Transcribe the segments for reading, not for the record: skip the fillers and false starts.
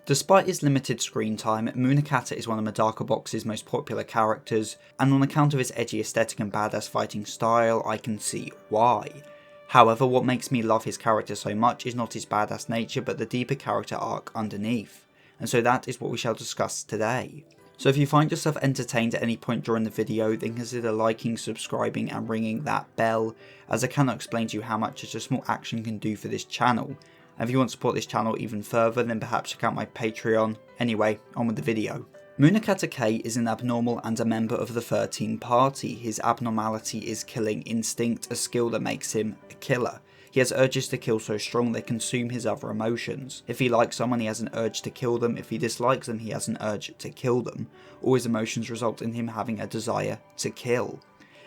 Despite his limited screen time, Munakata is one of Medaka Box's most popular characters, and on account of his edgy aesthetic and badass fighting style, I can see why. However, what makes me love his character so much is not his badass nature, but the deeper character arc underneath. And so that is what we shall discuss today. So if you find yourself entertained at any point during the video, then consider liking, subscribing and ringing that bell, as I cannot explain to you how much just a small action can do for this channel. And if you want to support this channel even further, then perhaps check out my Patreon. Anyway, on with the video. Munakata Kei is an abnormal and a member of the 13th Party. His abnormality is killing instinct, a skill that makes him a killer. He has urges to kill so strong they consume his other emotions. If he likes someone, he has an urge to kill them. If he dislikes them, he has an urge to kill them. All his emotions result in him having a desire to kill.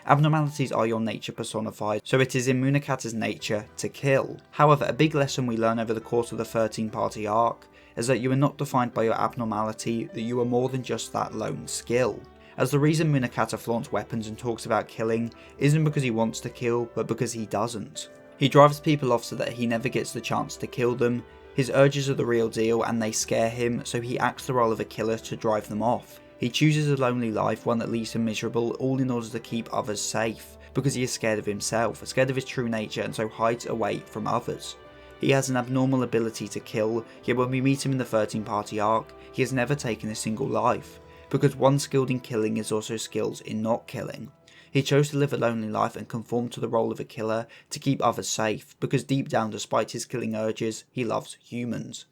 Abnormalities are your nature personified, so it is in Munakata's nature to kill. However, a big lesson we learn over the course of the 13th Party arc is that you are not defined by your abnormality, that you are more than just that lone skill. As the reason Munakata flaunts weapons and talks about killing isn't because he wants to kill, but because he doesn't. He drives people off so that he never gets the chance to kill them. His urges are the real deal and they scare him, so he acts the role of a killer to drive them off. He chooses a lonely life, one that leaves him miserable, all in order to keep others safe, because he is scared of himself, scared of his true nature, and so hides away from others. He has an abnormal ability to kill, yet when we meet him in the 13th Party arc, he has never taken a single life, because one skilled in killing is also skilled in not killing. He chose to live a lonely life and conform to the role of a killer to keep others safe, because deep down, despite his killing urges, he loves humans.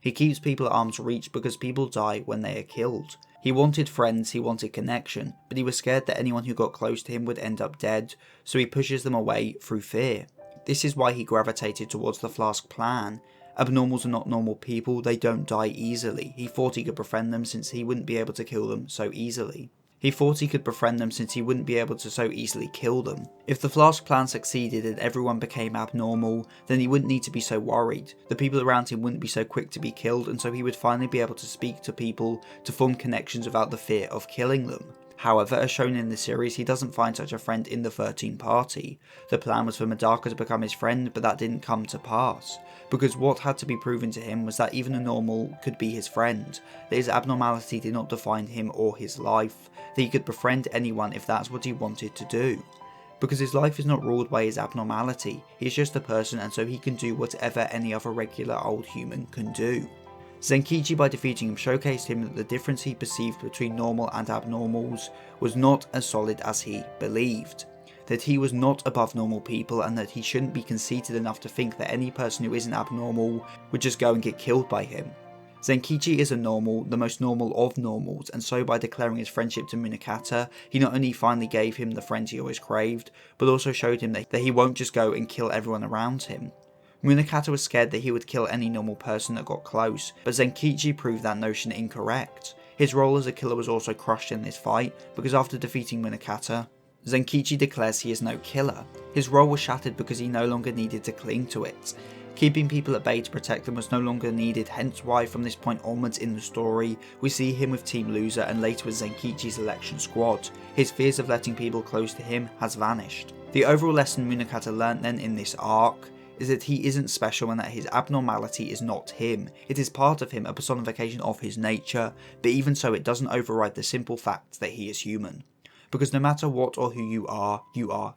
He keeps people at arm's reach because people die when they are killed. He wanted friends, he wanted connection, but he was scared that anyone who got close to him would end up dead, so he pushes them away through fear. This is why he gravitated towards the Flask plan. Abnormals are not normal people, they don't die easily. He thought he could befriend them since he wouldn't be able to kill them so easily. He thought he could befriend them since he wouldn't be able to so easily kill them. If the Flask plan succeeded and everyone became abnormal, then he wouldn't need to be so worried. The people around him wouldn't be so quick to be killed, and so he would finally be able to speak to people to form connections without the fear of killing them. However, as shown in the series, he doesn't find such a friend in the 13th Party. The plan was for Medaka to become his friend, but that didn't come to pass. Because what had to be proven to him was that even a normal could be his friend, that his abnormality did not define him or his life, that he could befriend anyone if that's what he wanted to do. Because his life is not ruled by his abnormality, he's just a person and so he can do whatever any other regular old human can do. Zenkichi, by defeating him, showcased him that the difference he perceived between normal and abnormals was not as solid as he believed. That he was not above normal people and that he shouldn't be conceited enough to think that any person who isn't abnormal would just go and get killed by him. Zenkichi is a normal, the most normal of normals, and so by declaring his friendship to Munakata, he not only finally gave him the friends he always craved, but also showed him that he won't just go and kill everyone around him. Munakata was scared that he would kill any normal person that got close, but Zenkichi proved that notion incorrect. His role as a killer was also crushed in this fight, because after defeating Munakata, Zenkichi declares he is no killer. His role was shattered because he no longer needed to cling to it. Keeping people at bay to protect them was no longer needed, hence why from this point onwards in the story, we see him with Team Loser and later with Zenkichi's election squad. His fears of letting people close to him has vanished. The overall lesson Munakata learnt then in this arc is that he isn't special and that his abnormality is not him. It is part of him, a personification of his nature, but even so it doesn't override the simple fact that he is human. Because no matter what or who you are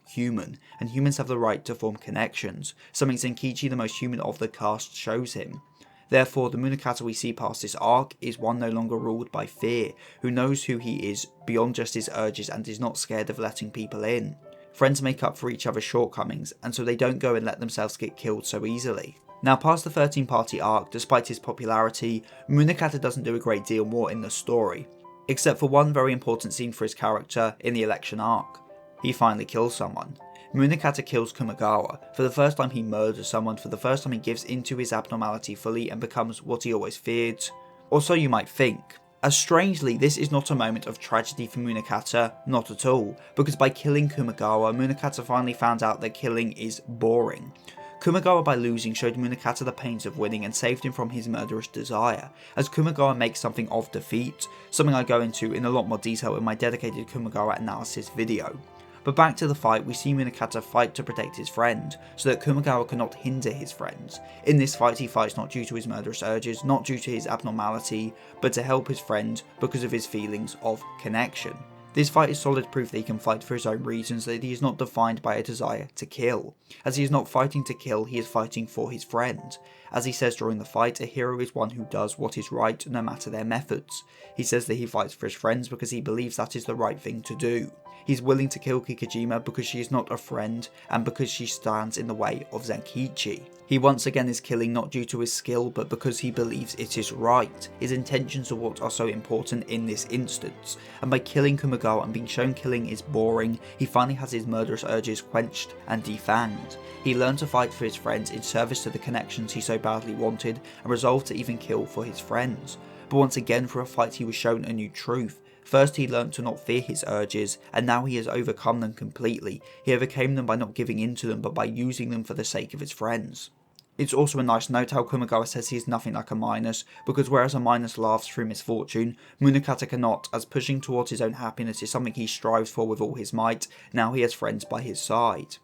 human, and humans have the right to form connections, something Zenkichi, the most human of the cast, shows him. Therefore, the Munakata we see past this arc is one no longer ruled by fear, who knows who he is beyond just his urges and is not scared of letting people in. Friends make up for each other's shortcomings, and so they don't go and let themselves get killed so easily. Now, past the 13th Party arc, despite his popularity, Munakata doesn't do a great deal more in the story, except for one very important scene for his character in the election arc. He finally kills someone. Munakata kills Kumagawa. For the first time he murders someone, for the first time he gives into his abnormality fully and becomes what he always feared. Or so you might think. As strangely, this is not a moment of tragedy for Munakata, not at all, because by killing Kumagawa, Munakata finally found out that killing is boring. Kumagawa by losing showed Munakata the pains of winning and saved him from his murderous desire, as Kumagawa makes something of defeat, something I go into in a lot more detail in my dedicated Kumagawa analysis video. But back to the fight, we see Munakata fight to protect his friend, so that Kumigawa cannot hinder his friends. In this fight, he fights not due to his murderous urges, not due to his abnormality, but to help his friend because of his feelings of connection. This fight is solid proof that he can fight for his own reasons, that he is not defined by a desire to kill. As he is not fighting to kill, he is fighting for his friend. As he says during the fight, a hero is one who does what is right no matter their methods. He says that he fights for his friends because he believes that is the right thing to do. He's willing to kill Kikijima because she is not a friend and because she stands in the way of Zenkichi. He once again is killing not due to his skill but because he believes it is right. His intentions are what are so important in this instance, and by killing Kumigawa and being shown killing is boring, he finally has his murderous urges quenched and defanged. He learned to fight for his friends in service to the connections he so badly wanted and resolved to even kill for his friends. But once again for a fight he was shown a new truth. First he learnt to not fear his urges, and now he has overcome them completely. He overcame them by not giving in to them, but by using them for the sake of his friends. It's also a nice note how Kumigawa says he is nothing like a minus, because whereas a minus laughs through misfortune, Munakata cannot, as pushing towards his own happiness is something he strives for with all his might. Now he has friends by his side.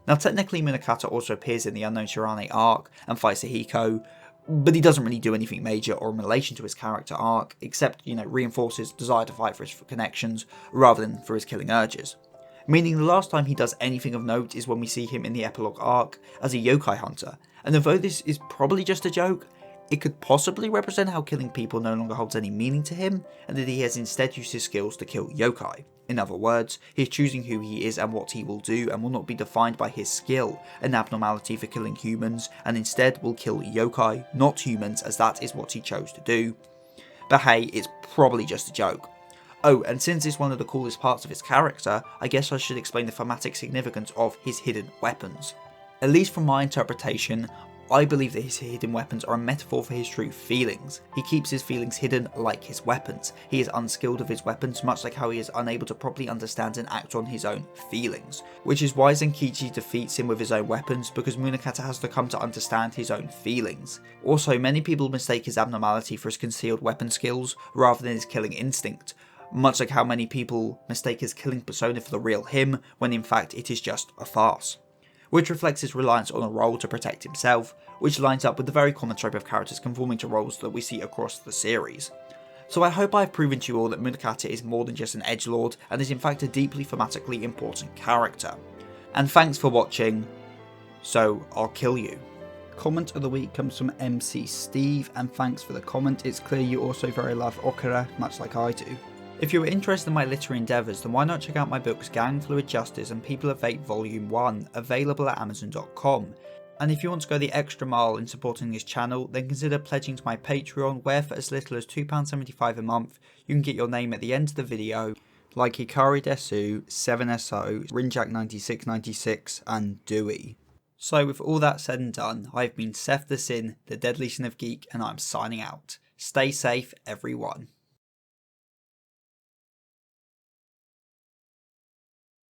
Now technically Munakata also appears in the Unknown Shirane arc and fights Hiko, but he doesn't really do anything major or in relation to his character arc, except, reinforce his desire to fight for his connections, rather than for his killing urges. Meaning the last time he does anything of note is when we see him in the epilogue arc as a yokai hunter, and although this is probably just a joke, it could possibly represent how killing people no longer holds any meaning to him, and that he has instead used his skills to kill yokai. In other words, he is choosing who he is and what he will do, and will not be defined by his skill, an abnormality for killing humans, and instead will kill yokai, not humans, as that is what he chose to do. But hey, it's probably just a joke. Oh, and since it's one of the coolest parts of his character, I guess I should explain the thematic significance of his hidden weapons. At least from my interpretation, I believe that his hidden weapons are a metaphor for his true feelings. He keeps his feelings hidden like his weapons. He is unskilled of his weapons, much like how he is unable to properly understand and act on his own feelings. Which is why Zenkichi defeats him with his own weapons, because Munakata has to come to understand his own feelings. Also, many people mistake his abnormality for his concealed weapon skills, rather than his killing instinct. Much like how many people mistake his killing persona for the real him, when in fact it is just a farce. Which reflects his reliance on a role to protect himself, which lines up with the very common trope of characters conforming to roles that we see across the series. So I hope I've proven to you all that Munakata is more than just an edgelord, and is in fact a deeply thematically important character. And thanks for watching, so I'll kill you. Comment of the week comes from MC Steve, and thanks for the comment. It's clear you also very love Okura, much like I do. If you are interested in my literary endeavours, then why not check out my books Gang, Fluid Justice and People of Fate Volume 1, available at Amazon.com. And if you want to go the extra mile in supporting this channel, then consider pledging to my Patreon, where for as little as £2.75 a month, you can get your name at the end of the video, like Hikari Desu, 7SO, Rinjak9696 and Dewey. So with all that said and done, I've been Seth the Sin, the Deadly Sin of Geek, and I'm signing out. Stay safe, everyone.